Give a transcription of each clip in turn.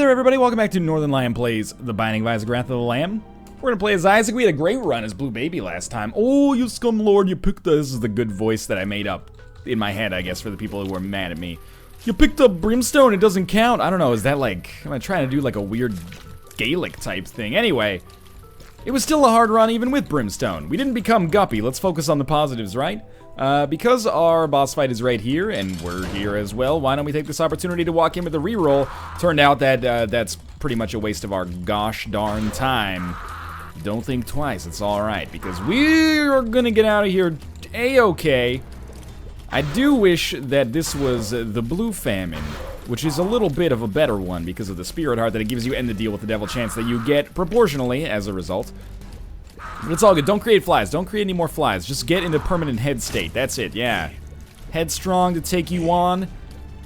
there, everybody. Welcome back to Northernlion Plays The Binding of Isaac: Wrath of the Lamb. We're gonna play as Isaac. We had a great run as Blue Baby last time. Oh, you scum lord, you picked the... This is the good voice that I made up in my head, I guess, for the people who were mad at me. You picked up Brimstone, it doesn't count. I don't know, is that like... Am I trying to do like a weird Gaelic type thing? Anyway, it was still a hard run even with Brimstone. We didn't become Guppy. Let's focus on the positives, right? Because our boss fight is right here, and we're here as well, why don't we take this opportunity to walk in with a reroll? Turned out that that's pretty much a waste of our gosh darn time. Don't think twice, it's alright, because we're gonna get out of here A-okay. I do wish that this was the Blue Famine, which is a little bit of a better one because of the Spirit Heart that it gives you and the Deal with the Devil chance that you get proportionally as a result. But it's all good. Don't create flies. Don't create any more flies. Just get into permanent head state. That's it, yeah. Headstrong to take you on.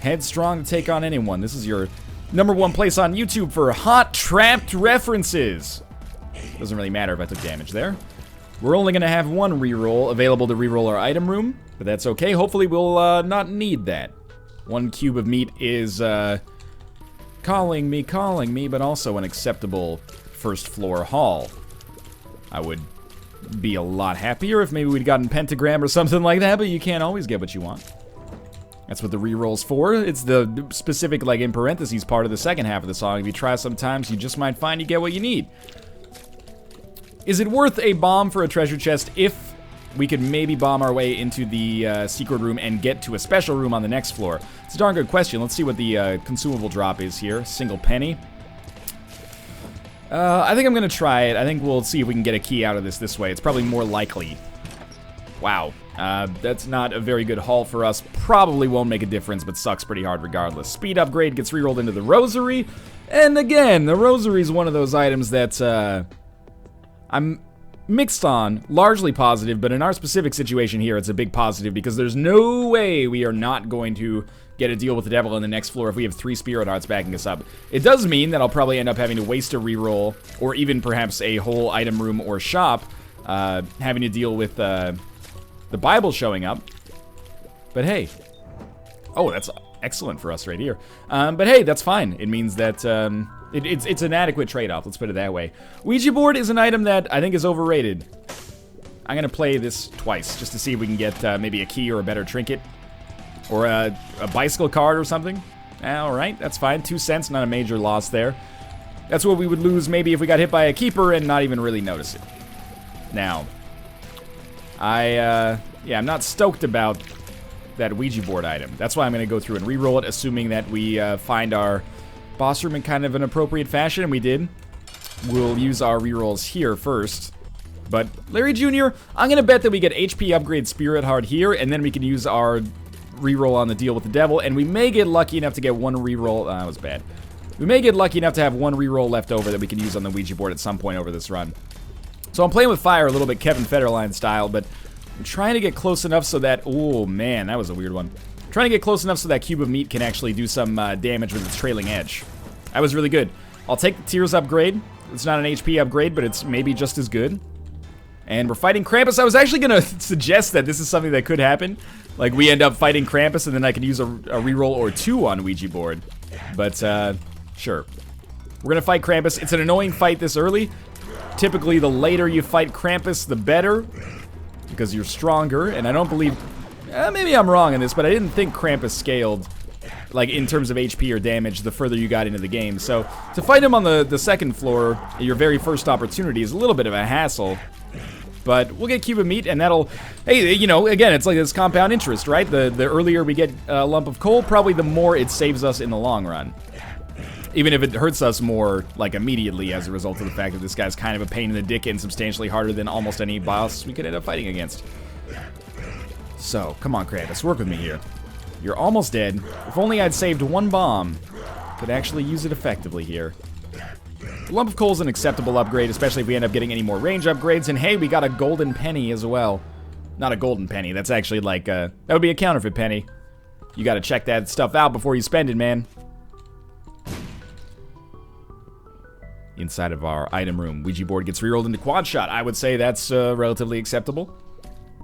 Headstrong to take on anyone. This is your #1 place on YouTube for hot trapped references. Doesn't really matter if I took damage there. We're only going to have one reroll available to reroll our item room, but that's okay. Hopefully we'll not need that. 1 cube of meat is calling me, but also an acceptable first floor haul. I would be a lot happier if maybe we'd gotten Pentagram or something like that, but you can't always get what you want. That's what the reroll's for. It's the specific, like, in parentheses part of the second half of the song. If you try sometimes, you just might find you get what you need. Is it worth a bomb for a treasure chest if we could maybe bomb our way into the secret room and get to a special room on the next floor? It's a darn good question. Let's see what the consumable drop is here. Single penny. I think I'm gonna try it. I think we'll see if we can get a key out of this way. It's probably more likely. Wow. That's not a very good haul for us. Probably won't make a difference, but sucks pretty hard regardless. Speed upgrade gets rerolled into the Rosary. And again, the Rosary is one of those items that I'm mixed on, largely positive, but in our specific situation here, it's a big positive because there's no way we are not going to get a Deal with the Devil on the next floor if we have 3 Spirit Hearts backing us up. It does mean that I'll probably end up having to waste a reroll, or even perhaps a whole item room or shop, having to deal with the Bible showing up. But hey. Oh, that's excellent for us right here. But hey, that's fine. It means that it's an adequate trade-off, let's put it that way. Ouija board is an item that I think is overrated. I'm gonna play this twice, just to see if we can get maybe a key or a better trinket. Or a bicycle card or something. Alright, that's fine. 2 cents, not a major loss there. That's what we would lose maybe if we got hit by a keeper and not even really notice it. Now, yeah, I'm not stoked about that Ouija board item. That's why I'm going to go through and re-roll it, assuming that we find our boss room in kind of an appropriate fashion, and we did. We'll use our re-rolls here first. But, Larry Jr., I'm going to bet that we get HP upgrade Spirit Heart here, and then we can use our reroll on the Deal with the Devil, and we may get lucky enough to get 1 reroll. That was bad. We may get lucky enough to have 1 reroll left over that we can use on the Ouija board at some point over this run. So I'm playing with fire a little bit Kevin Federline style, but I'm trying to get close enough so that... Oh, man, that was a weird one. I'm trying to get close enough so that cube of meat can actually do some damage with its trailing edge. That was really good. I'll take the Tears upgrade. It's not an HP upgrade, but it's maybe just as good. And we're fighting Krampus. I was actually going to suggest that this is something that could happen. Like, we end up fighting Krampus, and then I can use a reroll or 2 on Ouija board. But, sure. We're going to fight Krampus. It's an annoying fight this early. Typically, the later you fight Krampus, the better. Because you're stronger, and I don't believe... maybe I'm wrong in this, but I didn't think Krampus scaled, like, in terms of HP or damage, the further you got into the game. So, to fight him on the second floor, your very first opportunity, is a little bit of a hassle. But we'll get cube of meat, and that'll... Hey, you know, again, it's like this compound interest, right? The earlier we get a lump of coal, probably the more it saves us in the long run. Even if it hurts us more, like, immediately as a result of the fact that this guy's kind of a pain in the dick and substantially harder than almost any boss we could end up fighting against. So, come on, Krampus, work with me here. You're almost dead. If only I'd saved 1 bomb. Could actually use it effectively here. The lump of coal is an acceptable upgrade, especially if we end up getting any more range upgrades. And hey, we got a golden penny as well. Not a golden penny. That's actually like, that would be a counterfeit penny. You gotta check that stuff out before you spend it, man. Inside of our item room, Ouija board gets rerolled into quad shot. I would say that's relatively acceptable.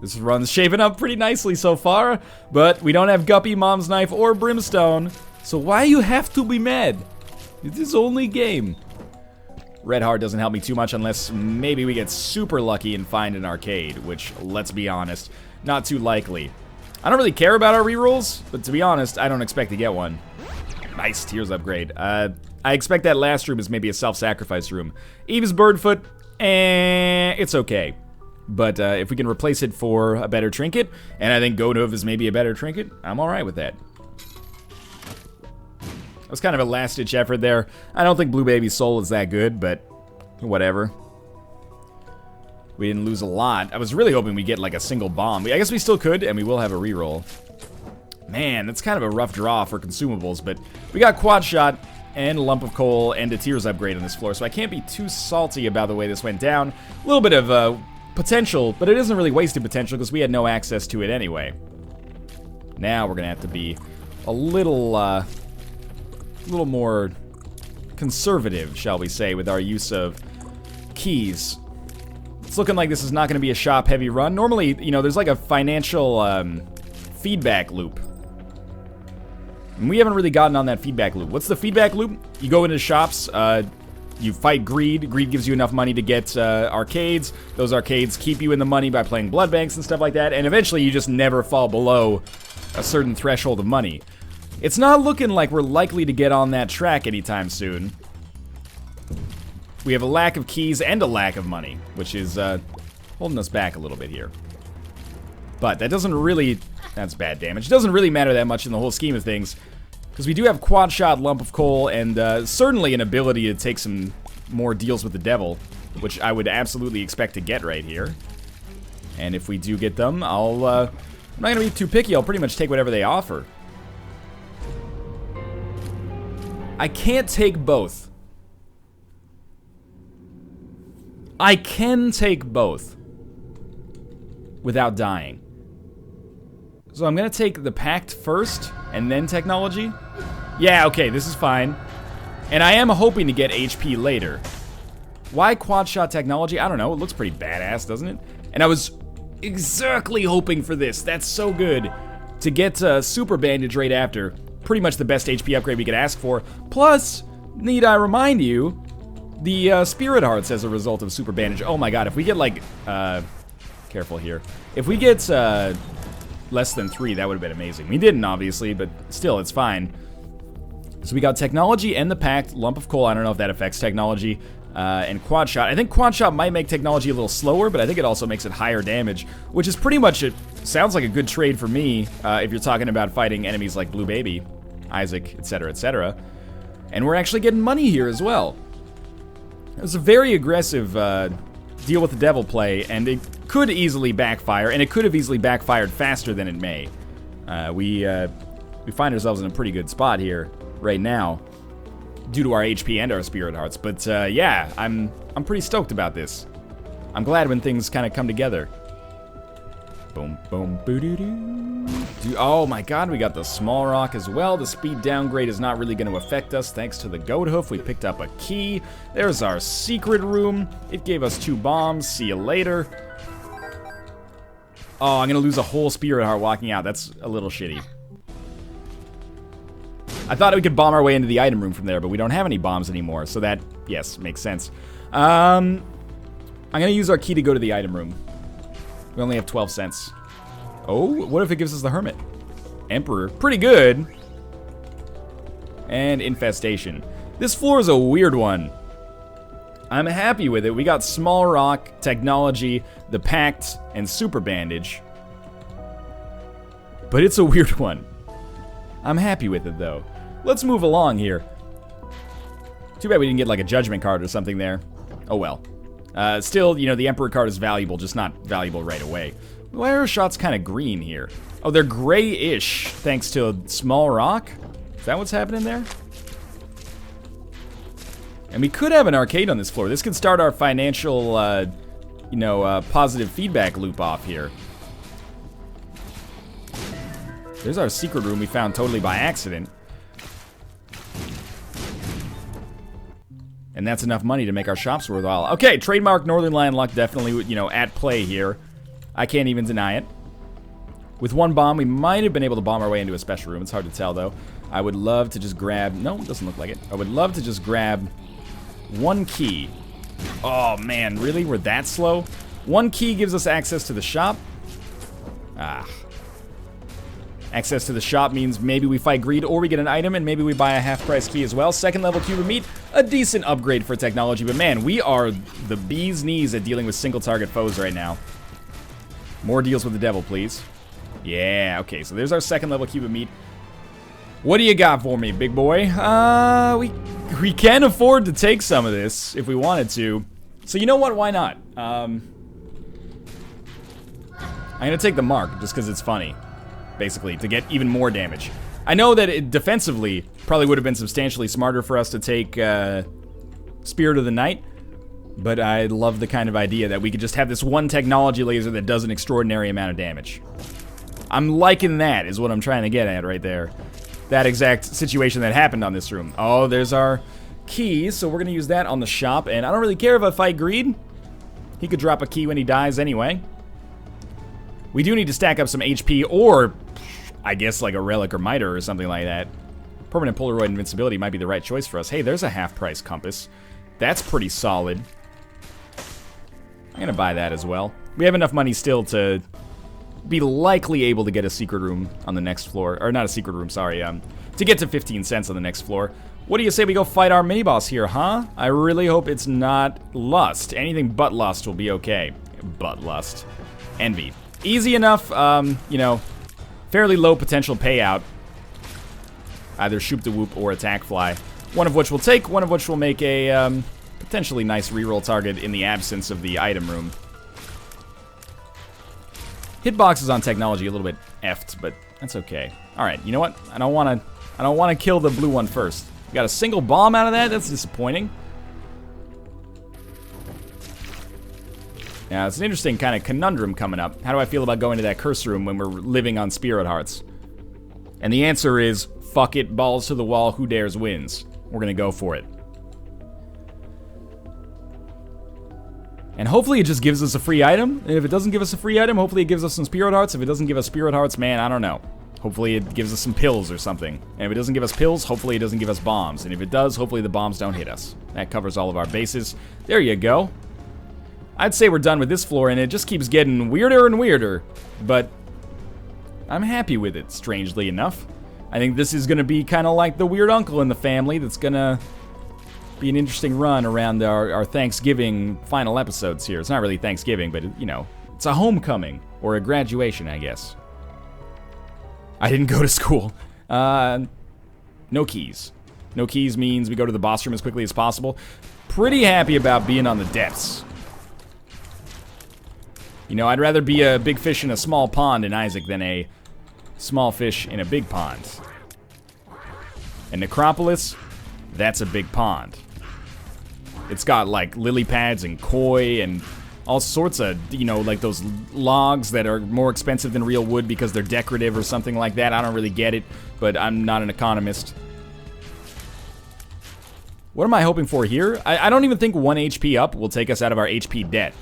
This run's shaving up pretty nicely so far, but we don't have Guppy, Mom's Knife, or Brimstone. So why you have to be mad? It's his only game. Red heart doesn't help me too much unless maybe we get super lucky and find an arcade, which, let's be honest, not too likely. I don't really care about our rerolls, but to be honest, I don't expect to get one. Nice tears upgrade. I expect that last room is maybe a self-sacrifice room. Eve's Birdfoot, it's okay. But if we can replace it for a better trinket, and I think Godov is maybe a better trinket, I'm alright with that. It was kind of a last-ditch effort there. I don't think Blue Baby's soul is that good, but whatever. We didn't lose a lot. I was really hoping we'd get like a single bomb. I guess we still could, and we will have a reroll. Man, that's kind of a rough draw for consumables, but we got quad shot and a lump of coal and a tears upgrade on this floor, so I can't be too salty about the way this went down. A little bit of potential, but it isn't really wasted potential because we had no access to it anyway. Now we're gonna have to be a little more conservative, shall we say, with our use of keys. It's looking like this is not going to be a shop-heavy run. Normally, you know, there's like a financial feedback loop. And we haven't really gotten on that feedback loop. What's the feedback loop? You go into shops, you fight greed. Greed gives you enough money to get arcades. Those arcades keep you in the money by playing blood banks and stuff like that. And eventually, you just never fall below a certain threshold of money. It's not looking like we're likely to get on that track anytime soon. We have a lack of keys and a lack of money, which is holding us back a little bit here. But that doesn't really... That's bad damage. It doesn't really matter that much in the whole scheme of things, because we do have quad shot, lump of coal, and certainly an ability to take some more deals with the devil, which I would absolutely expect to get right here. And if we do get them, I'm not going to be too picky. I'll pretty much take whatever they offer. I can't take both. I can take both without dying. So I'm gonna take the Pact first and then technology. Yeah, okay, this is fine. And I am hoping to get HP later. Why quad shot technology? I don't know. It looks pretty badass, doesn't it? And I was exactly hoping for this. That's so good. To get super bandage right after. Pretty much the best HP upgrade we could ask for. Plus, need I remind you, the Spirit Hearts as a result of Super Bandage. Oh my god, if we get like, careful here. If we get less than 3, that would have been amazing. We didn't, obviously, but still, it's fine. So we got Technology and the Pact, Lump of Coal, I don't know if that affects Technology, and Quad Shot. I think Quad Shot might make Technology a little slower, but I think it also makes it higher damage, which is pretty much, it sounds like a good trade for me, if you're talking about fighting enemies like Blue Baby, Isaac, etc., etc. And we're actually getting money here as well. It was a very aggressive deal with the devil play, and it could easily backfire, and it could have easily backfired faster than it may. We find ourselves in a pretty good spot here right now, due to our HP and our Spirit Hearts. But yeah, I'm pretty stoked about this. I'm glad when things kind of come together. Boom, boom, boo-doo-doo. Oh my god, we got the small rock as well. The speed downgrade is not really going to affect us thanks to the goat hoof. We picked up a key. There's our secret room. It gave us 2 bombs. See you later. Oh, I'm going to lose a whole Spirit Heart walking out. That's a little shitty. I thought we could bomb our way into the item room from there, but we don't have any bombs anymore. So that, yes, makes sense. I'm going to use our key to go to the item room. We only have 12 cents. Oh, what if it gives us the Hermit? Emperor, pretty good. And Infestation. This floor is a weird one. I'm happy with it. We got Small Rock, Technology, the Pact, and Super Bandage. But it's a weird one. I'm happy with it, though. Let's move along here. Too bad we didn't get like a Judgment card or something there. Oh well. Still, you know, the Emperor card is valuable, just not valuable right away. Why are our shots kind of green here? Oh, they're gray-ish, thanks to a Small Rock? Is that what's happening there? And we could have an arcade on this floor. This could start our financial, positive feedback loop off here. There's our secret room we found totally by accident. And that's enough money to make our shops worthwhile. Okay, trademark Northernlion luck definitely, at play here. I can't even deny it. With 1 bomb, we might have been able to bomb our way into a special room. It's hard to tell, though. I would love to just grab... No, it doesn't look like it. I would love to just grab 1 key. Oh, man, really? We're that slow? 1 key gives us access to the shop. Ah. Access to the shop means maybe we fight greed or we get an item and maybe we buy a half-price key as well. 2nd level cube of meat, a decent upgrade for technology. But man, we are the bee's knees at dealing with single target foes right now. More deals with the devil, please. Yeah, okay, so there's our 2nd level cube of meat. What do you got for me, big boy? We can afford to take some of this if we wanted to. So you know what, why not? I'm gonna take the mark just because it's funny. Basically, to get even more damage. I know that it defensively probably would have been substantially smarter for us to take Spirit of the Night, but I love the kind of idea that we could just have this one technology laser that does an extraordinary amount of damage. I'm liking that, is what I'm trying to get at right there. That exact situation that happened on this room. Oh, there's our key, so we're gonna use that on the shop, and I don't really care if I fight greed. He could drop a key when he dies anyway. We do need to stack up some HP, or I guess like a relic or miter or something like that. Permanent Polaroid invincibility might be the right choice for us. Hey, there's a half-price compass. That's pretty solid. I'm gonna buy that as well. We have enough money still to be likely able to get a secret room on the next floor. Or not a secret room, sorry. To get to 15 cents on the next floor. What do you say we go fight our mini-boss here, huh? I really hope it's not lust. Anything but lust will be okay. But lust. Envy. Easy enough, you know, fairly low potential payout. Either shoop the whoop or attack fly. One of which we'll take, one of which will make a potentially nice reroll target in the absence of the item room. Hitboxes on technology a little bit effed, but that's okay. Alright, you know what? I don't wanna kill the blue one first. We got a single bomb out of that? That's disappointing. Now, it's an interesting kind of conundrum coming up. How do I feel about going to that curse room when we're living on Spirit Hearts? And the answer is, fuck it, balls to the wall, who dares wins. We're gonna go for it. And hopefully it just gives us a free item. And if it doesn't give us a free item, hopefully it gives us some Spirit Hearts. If it doesn't give us Spirit Hearts, man, I don't know. Hopefully it gives us some pills or something. And if it doesn't give us pills, hopefully it doesn't give us bombs. And if it does, hopefully the bombs don't hit us. That covers all of our bases. There you go. I'd say we're done with this floor, and it just keeps getting weirder and weirder. But I'm happy with it, strangely enough. I think this is going to be kind of like the weird uncle in the family that's going to be an interesting run around our Thanksgiving final episodes here. It's not really Thanksgiving, but, you know, it's a homecoming, or a graduation, I guess. I didn't go to school. No keys. No keys means we go to the boss room as quickly as possible. Pretty happy about being on the depths. You know, I'd rather be a big fish in a small pond in Isaac than a small fish in a big pond. And Necropolis, that's a big pond. It's got, like, lily pads and koi and all sorts of, you know, like those logs that are more expensive than real wood because they're decorative or something like that. I don't really get it, but I'm not an economist. What am I hoping for here? I don't even think 1 HP up will take us out of our HP debt.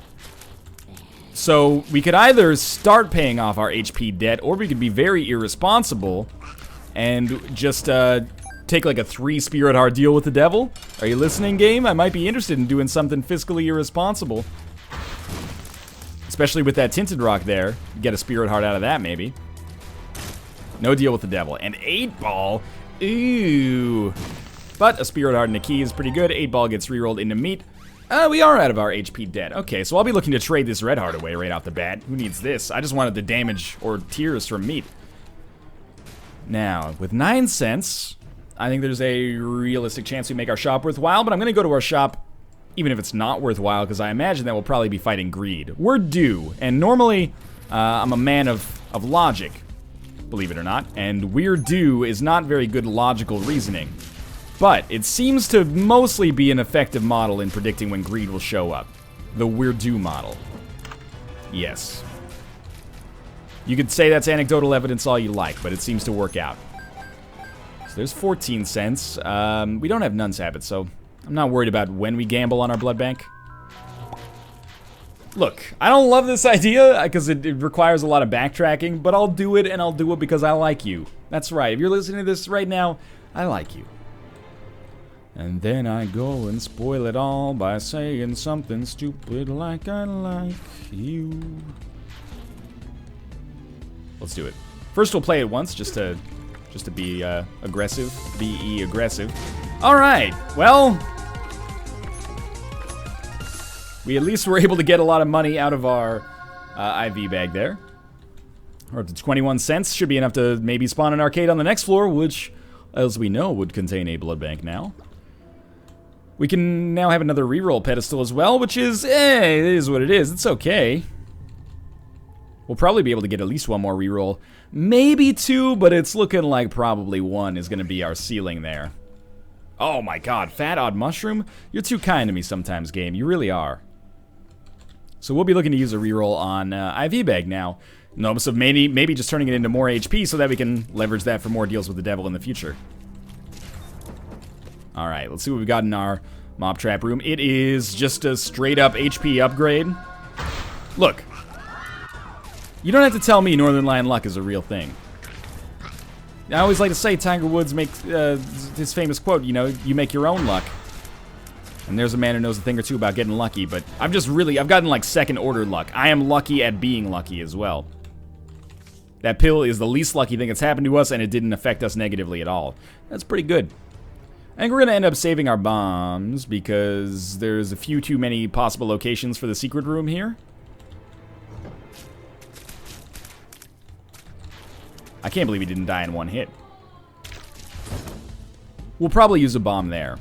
So we could either start paying off our HP debt, or we could be very irresponsible and just take like a 3 Spirit Heart deal with the devil. Are you listening, game? I might be interested in doing something fiscally irresponsible. Especially with that Tinted Rock there. Get a Spirit Heart out of that, maybe. No deal with the devil. And 8-ball. Ooh. But a Spirit Heart and a key is pretty good. 8-ball gets rerolled into meat. We are out of our HP debt. Okay, so I'll be looking to trade this red heart away right off the bat. Who needs this? I just wanted the damage or tears from meat. Now, with 9 cents, I think there's a realistic chance we make our shop worthwhile, but I'm going to go to our shop even if it's not worthwhile, because I imagine that we'll probably be fighting greed. We're due, and normally, I'm a man of logic, believe it or not, and we're due is not very good logical reasoning. But it seems to mostly be an effective model in predicting when greed will show up. The we're due model. Yes. You could say that's anecdotal evidence all you like, but it seems to work out. So there's 14 cents. We don't have Nun's Habit, so I'm not worried about when we gamble on our blood bank. Look, I don't love this idea because it requires a lot of backtracking, but I'll do it, and I'll do it because I like you. That's right. If you're listening to this right now, I like you. And then I go and spoil it all by saying something stupid like I like you. Let's do it. First, we'll play it once just to be aggressive. Be aggressive. All right. Well, we at least were able to get a lot of money out of our IV bag there. Or up to 21 cents. Should be enough to maybe spawn an arcade on the next floor, which, as we know, would contain a blood bank now. We can now have another reroll pedestal as well, which is, it is what it is. It's okay. We'll probably be able to get at least one more reroll. Maybe two, but it's looking like probably one is going to be our ceiling there. Oh my god, Fat Odd Mushroom? You're too kind to me sometimes, game. You really are. So we'll be looking to use a reroll on IV Bag now. In hopes of maybe just turning it into more HP so that we can leverage that for more deals with the devil in the future. Alright, let's see what we got in our mob trap room. It is just a straight up HP upgrade. Look. You don't have to tell me Northernlion luck is a real thing. I always like to say Tiger Woods makes his famous quote, you know, you make your own luck. And there's a man who knows a thing or two about getting lucky, but I've gotten like second order luck. I am lucky at being lucky as well. That pill is the least lucky thing that's happened to us, and it didn't affect us negatively at all. That's pretty good. I think we're going to end up saving our bombs because there's a few too many possible locations for the secret room here. I can't believe he didn't die in one hit. We'll probably use a bomb there.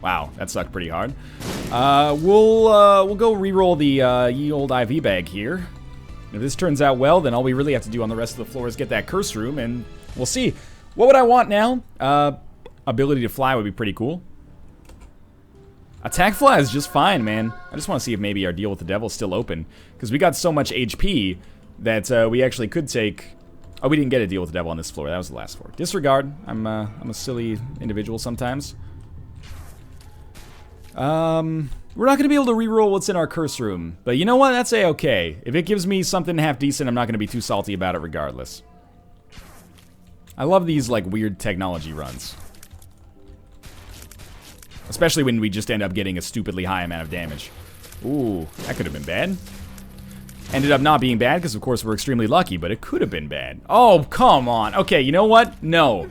Wow, that sucked pretty hard. We'll go re-roll the ye old IV bag here. If this turns out well, then all we really have to do on the rest of the floor is get that curse room, and we'll see. What would I want now? Ability to fly would be pretty cool. Attack fly is just fine, man. I just want to see if maybe our deal with the devil is still open. Because we got so much HP that we actually could take... Oh, we didn't get a deal with the devil on this floor. That was the last floor. Disregard. I'm a silly individual sometimes. We're not going to be able to reroll what's in our curse room. But you know what? That's A-okay. If it gives me something half decent, I'm not going to be too salty about it regardless. I love these, like, weird technology runs. Especially when we just end up getting a stupidly high amount of damage. Ooh, that could have been bad. Ended up not being bad because, of course, we're extremely lucky, but it could have been bad. Oh, come on. Okay, you know what? No.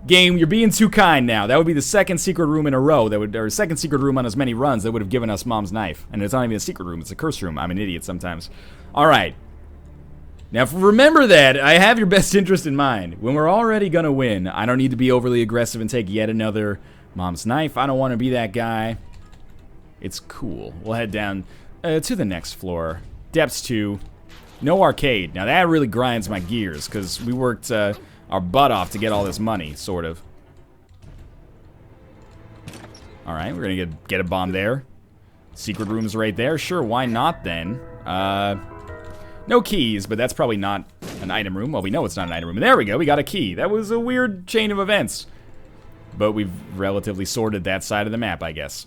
Game, you're being too kind now. That would be the second secret room in a row, or second secret room on as many runs that would have given us Mom's knife. And it's not even a secret room, it's a curse room. I'm an idiot sometimes. Alright. Now, remember that. I have your best interest in mind. When we're already gonna win, I don't need to be overly aggressive and take yet another Mom's knife. I don't want to be that guy. It's cool. We'll head down to the next floor. Depths 2. No arcade. Now, that really grinds my gears, because we worked our butt off to get all this money, sort of. Alright, we're gonna get a bomb there. Secret room's right there. Sure, why not then? No keys, but that's probably not an item room. Well, we know it's not an item room. There we go, we got a key. That was a weird chain of events. But we've relatively sorted that side of the map, I guess.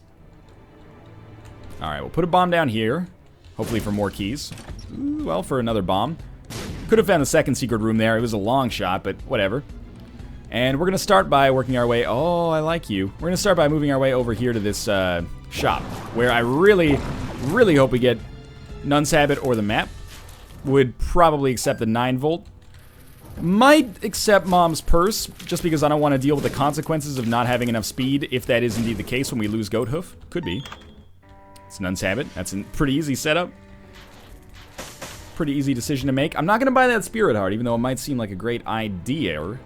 Alright, we'll put a bomb down here. Hopefully for more keys. Ooh, well, for another bomb. Could have found the second secret room there. It was a long shot, but whatever. And we're going to start by working our way... Oh, I like you. We're going to start by moving our way over here to this shop, where I really, really hope we get Nun's Habit or the map. Would probably accept the 9-volt. Might accept Mom's Purse, just because I don't want to deal with the consequences of not having enough speed, if that is indeed the case when we lose Goat Hoof. Could be. It's Nun's Habit. That's a pretty easy setup. Pretty easy decision to make. I'm not going to buy that Spirit Heart, even though it might seem like a great idea.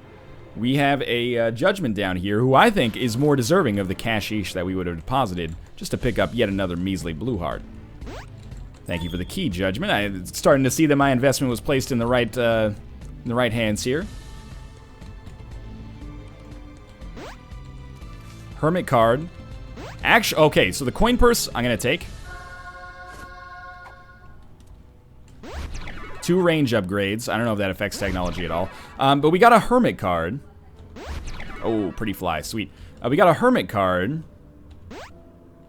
We have a Judgment down here, who I think is more deserving of the cashish that we would have deposited, just to pick up yet another measly blue heart. Thank you for the key, Judgment. I'm starting to see that my investment was placed in the right hands here. Hermit card. Actually, okay, so the coin purse I'm going to take. 2 range upgrades. I don't know if that affects technology at all. But we got a Hermit card. Oh, pretty fly. Sweet. We got a Hermit card.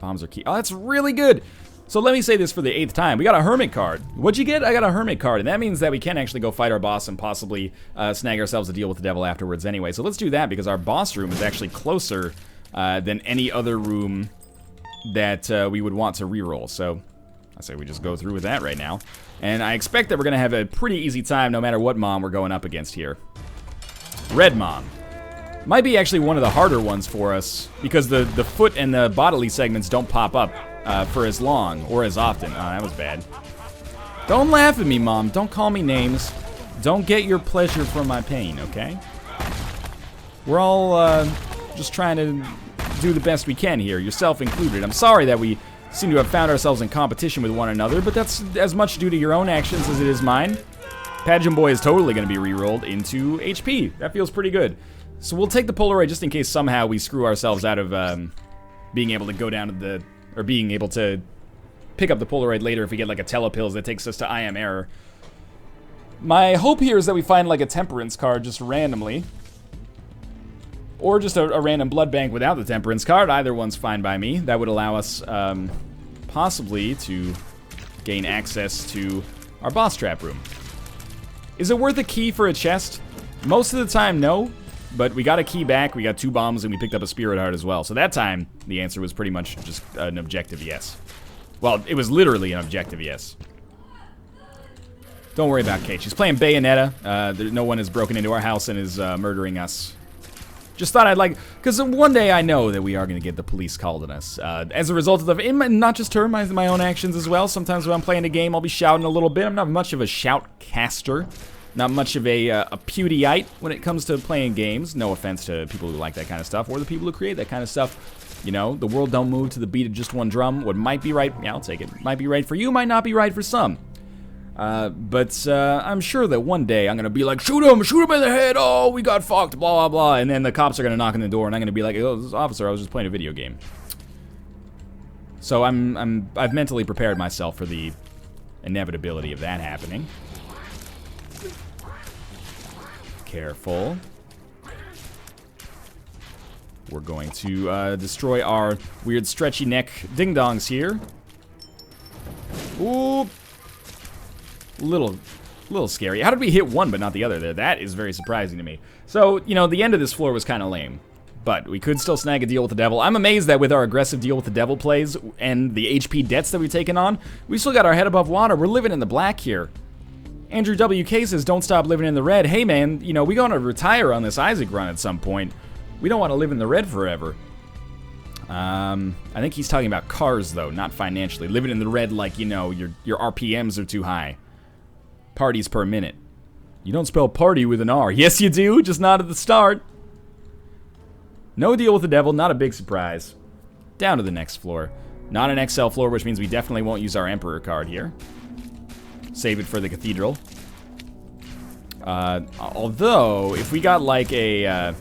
Bombs are key. Oh, that's really good. So let me say this for the 8th time. We got a Hermit card. What'd you get? I got a Hermit card, and that means that we can actually go fight our boss and possibly snag ourselves a deal with the devil afterwards anyway. So let's do that because our boss room is actually closer than any other room that we would want to reroll. So I say we just go through with that right now. And I expect that we're going to have a pretty easy time no matter what mom we're going up against here. Red mom. Might be actually one of the harder ones for us because the foot and the bodily segments don't pop up for as long or as often. Oh, that was bad. Don't laugh at me, Mom. Don't call me names. Don't get your pleasure from my pain, okay? We're all just trying to do the best we can here, yourself included. I'm sorry that we seem to have found ourselves in competition with one another, but that's as much due to your own actions as it is mine. Pageant Boy is totally going to be re-rolled into HP. That feels pretty good. So we'll take the Polaroid just in case somehow we screw ourselves out of being able to go down to the... or being able to pick up the Polaroid later if we get like a telepills that takes us to I Am Error. My hope here is that we find like a Temperance card just randomly. Or just a random blood bank without the Temperance card. Either one's fine by me. That would allow us possibly to gain access to our boss trap room. Is it worth a key for a chest? Most of the time, no. But we got a key back, we got 2 bombs, and we picked up a Spirit Heart as well. So that time, the answer was pretty much just an objective yes. Well, it was literally an objective yes. Don't worry about Kate. She's playing Bayonetta. No one has broken into our house and is murdering us. Just thought I'd like... because one day I know that we are going to get the police called on us. As a result of the... not just her, my own actions as well. Sometimes when I'm playing a game, I'll be shouting a little bit. I'm not much of a shoutcaster. Not much of a pewdieite when it comes to playing games. No offense to people who like that kind of stuff or the people who create that kind of stuff. You know, the world don't move to the beat of just one drum. What might be right, yeah, I'll take it. Might be right for you, might not be right for some. But I'm sure that one day I'm going to be like, shoot him in the head, oh, we got fucked, blah, blah, blah. And then the cops are going to knock on the door and I'm going to be like, oh, this officer, I was just playing a video game. So I've mentally prepared myself for the inevitability of that happening. Careful. We're going to destroy our weird stretchy neck ding-dongs here. Ooh. Little scary. How did we hit one but not the other there? That is very surprising to me. So, you know, the end of this floor was kind of lame. But we could still snag a deal with the devil. I'm amazed that with our aggressive deal with the devil plays and the HP debts that we've taken on, we still got our head above water. We're living in the black here. Andrew WK says, don't stop living in the red. Hey, man, you know, we going to retire on this Isaac run at some point. We don't want to live in the red forever. I think he's talking about cars, though, not financially. Living in the red like, you know, your RPMs are too high. Parties per minute. You don't spell party with an R. Yes, you do, just not at the start. No deal with the devil, not a big surprise. Down to the next floor. Not an XL floor, which means we definitely won't use our Emperor card here. Save it for the cathedral. Although, if we got like a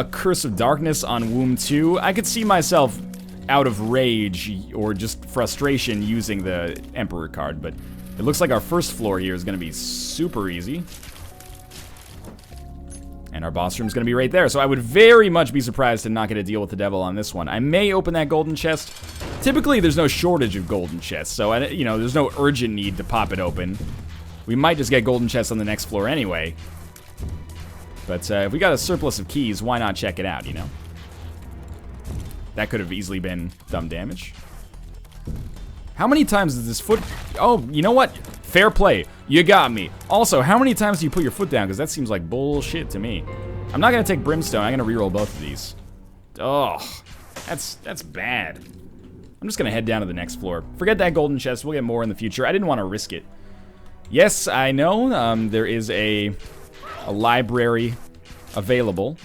Curse of Darkness on Womb 2, I could see myself out of rage or just frustration using the Emperor card, but it looks like our first floor here is going to be super easy. And our boss room is going to be right there, so I would very much be surprised to not get a deal with the devil on this one. I may open that golden chest. Typically, there's no shortage of golden chests, so, you know, there's no urgent need to pop it open. We might just get golden chests on the next floor anyway. But if we got a surplus of keys, why not check it out, you know? That could have easily been thumb damage. How many times does this foot... oh, you know what? Fair play. You got me. Also, how many times do you put your foot down? Because that seems like bullshit to me. I'm not going to take Brimstone. I'm going to reroll both of these. Oh, that's bad. I'm just going to head down to the next floor. Forget that golden chest. We'll get more in the future. I didn't want to risk it. Yes, I know. There is a library available.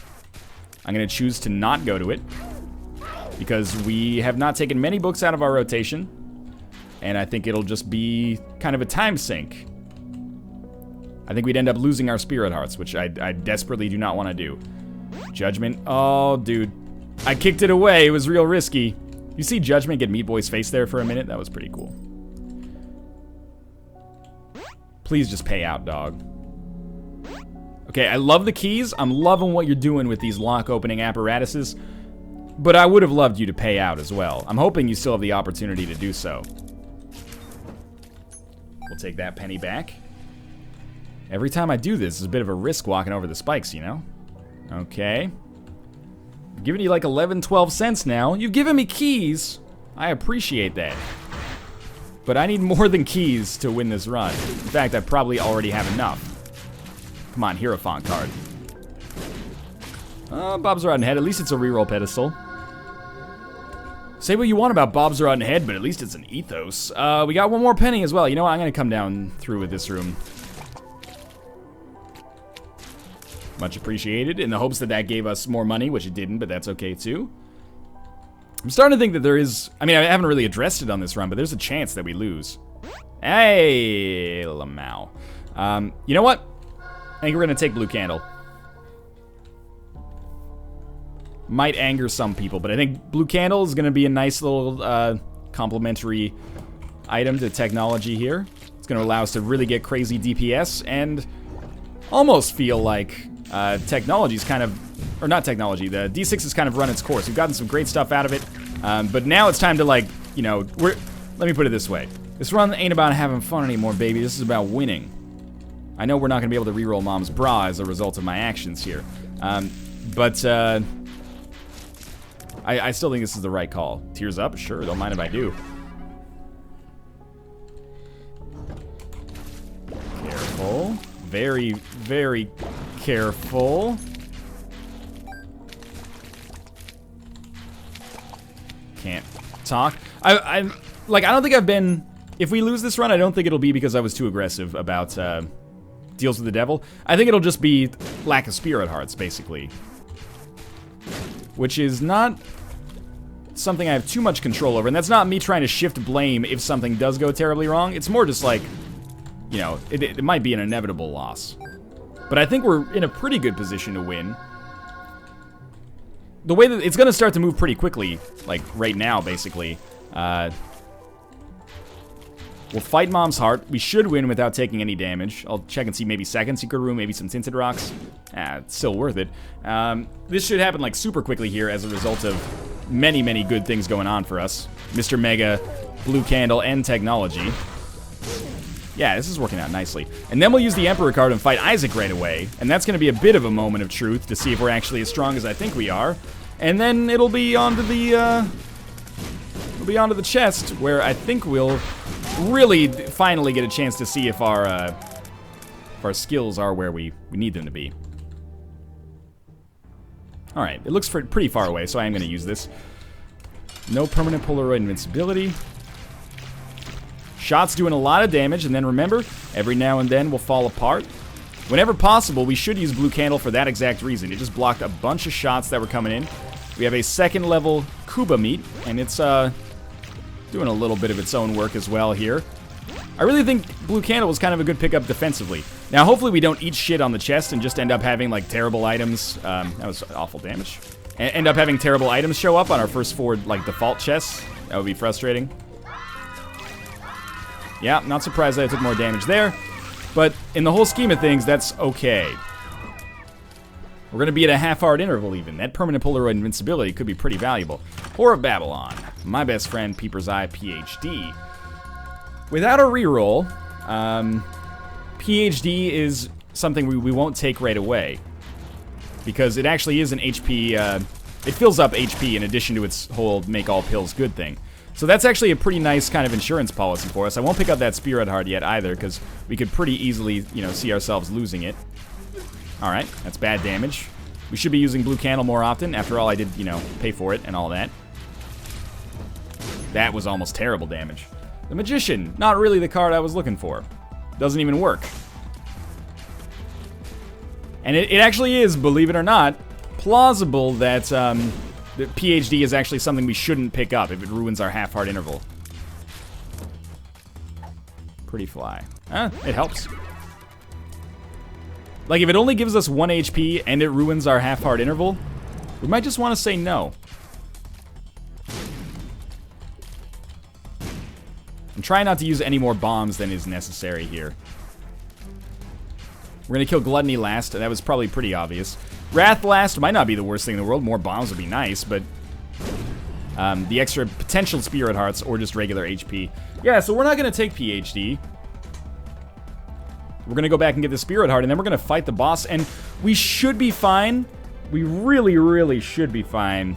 I'm going to choose to not go to it because we have not taken many books out of our rotation, and I think it'll just be kind of a time sink. I think we'd end up losing our Spirit Hearts, which I desperately do not want to do. Judgment. Oh, dude. I kicked it away. It was real risky. You see Judgment get Meat Boy's face there for a minute? That was pretty cool. Please just pay out, dog. Okay, I love the keys. I'm loving what you're doing with these lock opening apparatuses. But I would have loved you to pay out as well. I'm hoping you still have the opportunity to do so. We'll take that penny back. Every time I do this, it's a bit of a risk walking over the spikes, you know? Okay. I'm giving you like 11, 12 cents now. You've given me keys. I appreciate that. But I need more than keys to win this run. In fact, I probably already have enough. Come on, Hierophant card. Bob's Rotten Head. At least it's a reroll pedestal. Say what you want about Bob's Rotten Head, but at least it's an ethos. We got one more penny as well. You know what? I'm going to come down through with this room. Much appreciated, in the hopes that that gave us more money, which it didn't, but that's okay too. I'm starting to think that there is... I mean, I haven't really addressed it on this run, but there's a chance that we lose. Hey, Lamau. You know what? I think we're going to take Blue Candle. Might anger some people, but I think Blue Candle is going to be a nice little complementary item to technology here. It's going to allow us to really get crazy DPS and almost feel like technology's kind of, or not technology, the D6 has kind of run its course. We've gotten some great stuff out of it, but now it's time to, like, you know, let me put it this way. This run ain't about having fun anymore, baby. This is about winning. I know we're not going to be able to reroll Mom's bra as a result of my actions here, but I still think this is the right call. Tears up? Sure, don't mind if I do. Careful. Very, very careful. Can't talk. I don't think I've been... If we lose this run, I don't think it'll be because I was too aggressive about deals with the devil. I think it'll just be lack of spirit hearts, basically. Which is not something I have too much control over. And that's not me trying to shift blame if something does go terribly wrong. It's more just like, you know, it might be an inevitable loss. But I think we're in a pretty good position to win. The way that it's going to start to move pretty quickly, like right now, basically. We'll fight Mom's Heart. We should win without taking any damage. I'll check and see maybe second Secret Room, maybe some Tinted Rocks. It's still worth it. This should happen like super quickly here as a result of many, many good things going on for us. Mr. Mega, Blue Candle, and Technology. Yeah, this is working out nicely. And then we'll use the Emperor card and fight Isaac right away. And that's going to be a bit of a moment of truth to see if we're actually as strong as I think we are. And then it'll be onto the, chest, where I think we'll really finally get a chance to see if our skills are where we need them to be. Alright, it looks pretty far away, so I am going to use this. No permanent Polaroid invincibility. Shots doing a lot of damage, and then remember, every now and then will fall apart. Whenever possible, we should use Blue Candle for that exact reason. It just blocked a bunch of shots that were coming in. We have a second level Kuba meat, and it's doing a little bit of its own work as well here. I really think Blue Candle was kind of a good pickup defensively. Now, hopefully we don't eat shit on the chest and just end up having, like, terrible items. That was awful damage. End up having terrible items show up on our first 4, like, default chests. That would be frustrating. Yeah, not surprised that I took more damage there. But in the whole scheme of things, that's okay. We're going to be at a half-hour interval even. That permanent Polaroid invincibility could be pretty valuable. Whore of Babylon. My best friend, Peeper's Eye, PhD. Without a reroll, PhD is something we won't take right away. Because it actually is an HP, it fills up HP in addition to its whole make all pills good thing. So that's actually a pretty nice kind of insurance policy for us. I won't pick up that Spirit Heart yet either, because we could pretty easily, you know, see ourselves losing it. Alright, that's bad damage. We should be using Blue Candle more often. After all, I did, you know, pay for it and all that. That was almost terrible damage. The Magician, not really the card I was looking for. Doesn't even work. And it actually is, believe it or not, plausible that the PhD is actually something we shouldn't pick up if it ruins our half-heart interval. Pretty fly. It helps. Like, if it only gives us 1 HP and it ruins our half-heart interval, we might just want to say no. I'm trying not to use any more bombs than is necessary here. We're going to kill Gluttony last. That was probably pretty obvious. Wrath last might not be the worst thing in the world. More bombs would be nice, but the extra potential Spirit Hearts or just regular HP. Yeah, so we're not going to take PhD. We're going to go back and get the Spirit Heart, and then we're going to fight the boss, and we should be fine. We really, really should be fine.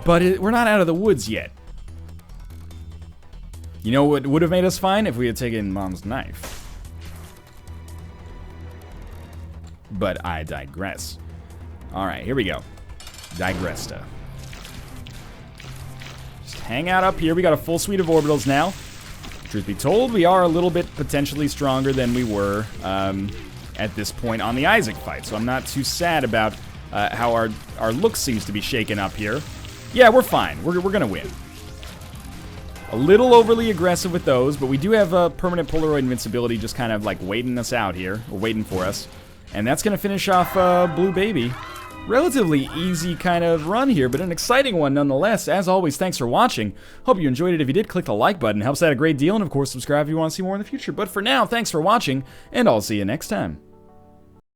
But we're not out of the woods yet. You know what would have made us fine? If we had taken Mom's knife. But I digress. Alright, here we go. Digresta. Just hang out up here. We got a full suite of orbitals now. Truth be told, we are a little bit potentially stronger than we were at this point on the Isaac fight. So I'm not too sad about how our look seems to be shaken up here. Yeah, we're fine. We're going to win. A little overly aggressive with those, but we do have a permanent Polaroid invincibility just kind of like waiting us out here, or waiting for us. And that's going to finish off Blue Baby. Relatively easy kind of run here, but an exciting one nonetheless. As always, thanks for watching. Hope you enjoyed it. If you did, click the like button. Helps out a great deal. And of course, subscribe if you want to see more in the future. But for now, thanks for watching, and I'll see you next time.